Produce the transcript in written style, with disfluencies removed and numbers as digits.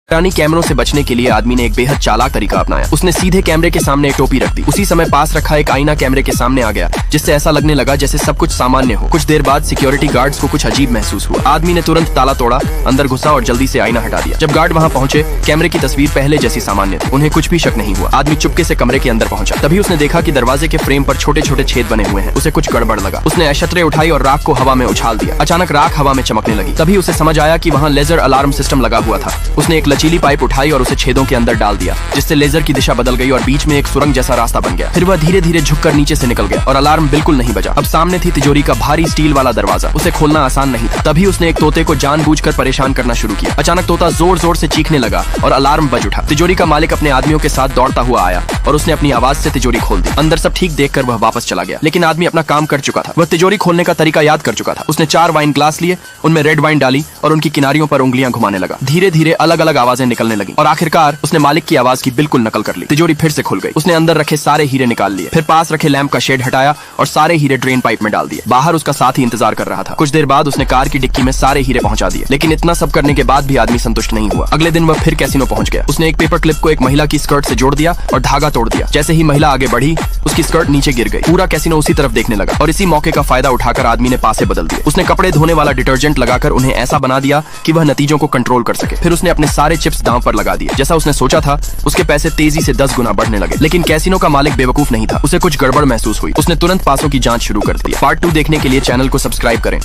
रानी कैमरों से बचने के लिए आदमी ने एक बेहद चालाक तरीका अपनाया। उसने सीधे कैमरे के सामने एक टोपी रख दी। उसी समय पास रखा एक आईना कैमरे के सामने आ गया, जिससे ऐसा लगने लगा जैसे सब कुछ सामान्य हो। कुछ देर बाद सिक्योरिटी गार्ड्स को कुछ अजीब महसूस हुआ। आदमी ने तुरंत ताला तोड़ा, अंदर घुसा और जल्दी से आईना हटा दिया। जब गार्ड वहाँ पहुंचे, कैमरे की तस्वीर पहले जैसी सामान्य थी। उन्हें कुछ भी शक नहीं हुआ। आदमी चुपके से कमरे के अंदर पहुंचा। तभी उसने देखा कि दरवाजे के फ्रेम पर छोटे छोटे छेद बने हुए हैं। उसे कुछ गड़बड़ लगा। उसने अशतरे उठाई और राख को हवा में उछाल दिया। अचानक राख हवा में चमकने लगी। तभी उसे समझ आया कि वहाँ लेजर अलार्म सिस्टम लगा हुआ था। उसने एक लचीली पाइप उठाई और उसे छेदों के अंदर डाल दिया, जिससे लेजर की दिशा बदल गई और बीच में एक सुरंग जैसा रास्ता बन गया। फिर वह धीरे धीरे झुककर नीचे से निकल गया और अलार्म बिल्कुल नहीं बजा। अब सामने थी तिजोरी का भारी स्टील वाला दरवाजा। उसे खोलना आसान नहीं था। तभी उसने एक तोते को जानबूझकर परेशान करना शुरू किया। अचानक तोता जोर जोर से चीखने लगा और अलार्म बज उठा। तिजोरी का मालिक अपने आदमियों के साथ दौड़ता हुआ आया और उसने अपनी आवाज से तिजोरी खोल दी। अंदर सब ठीक देखकर वह वापस चला गया, लेकिन आदमी अपना काम कर चुका था। वह तिजोरी खोलने का तरीका याद कर चुका था। उसने 4 वाइन ग्लास लिए, उनमें रेड वाइन डाली और उनकी किनारियों पर उंगलियां घुमाने लगा। धीरे धीरे अलग अलग आवाजें निकलने लगी और आखिरकार उसने मालिक की आवाज की बिल्कुल नकल कर ली। तिजोरी फिर से खुल गई। उसने अंदर रखे सारे हीरे निकाल लिए, फिर पास रखे लैंप का शेड हटाया और सारे हीरे ड्रेन पाइप में डाल दिए। बाहर उसका साथी इंतजार कर रहा था। कुछ देर बाद उसने कार की डिक्की में सारे हीरे पहुंचा दिए, लेकिन इतना सब करने के बाद भी आदमी संतुष्ट नहीं हुआ। अगले दिन वह फिर कैसीनो पहुंच गया। उसने एक पेपर क्लिप को एक महिला की स्कर्ट से जोड़ दिया और धागा तोड़ दिया। जैसे ही महिला आगे बढ़ी, उसकी स्कर्ट नीचे गिर गई। पूरा कैसीनो उसी तरफ देखने लगा और इसी मौके का फायदा उठाकर आदमी ने पासे बदल दिए। उसने कपड़े धोने वाला डिटर्जेंट लगाकर उन्हें ऐसा बना दिया कि वह नतीजों को कंट्रोल कर सके। फिर उसने अपने सारे चिप्स दांव पर लगा दिए। जैसा उसने सोचा था, उसके पैसे तेजी से 10 गुना बढ़ने लगे। लेकिन कैसीनो का मालिक बेवकूफ नहीं था। उसे कुछ गड़बड़ महसूस हुई। उसने तुरंत पासों की जांच शुरू कर दी। पार्ट 2 देखने के लिए चैनल को सब्सक्राइब करें।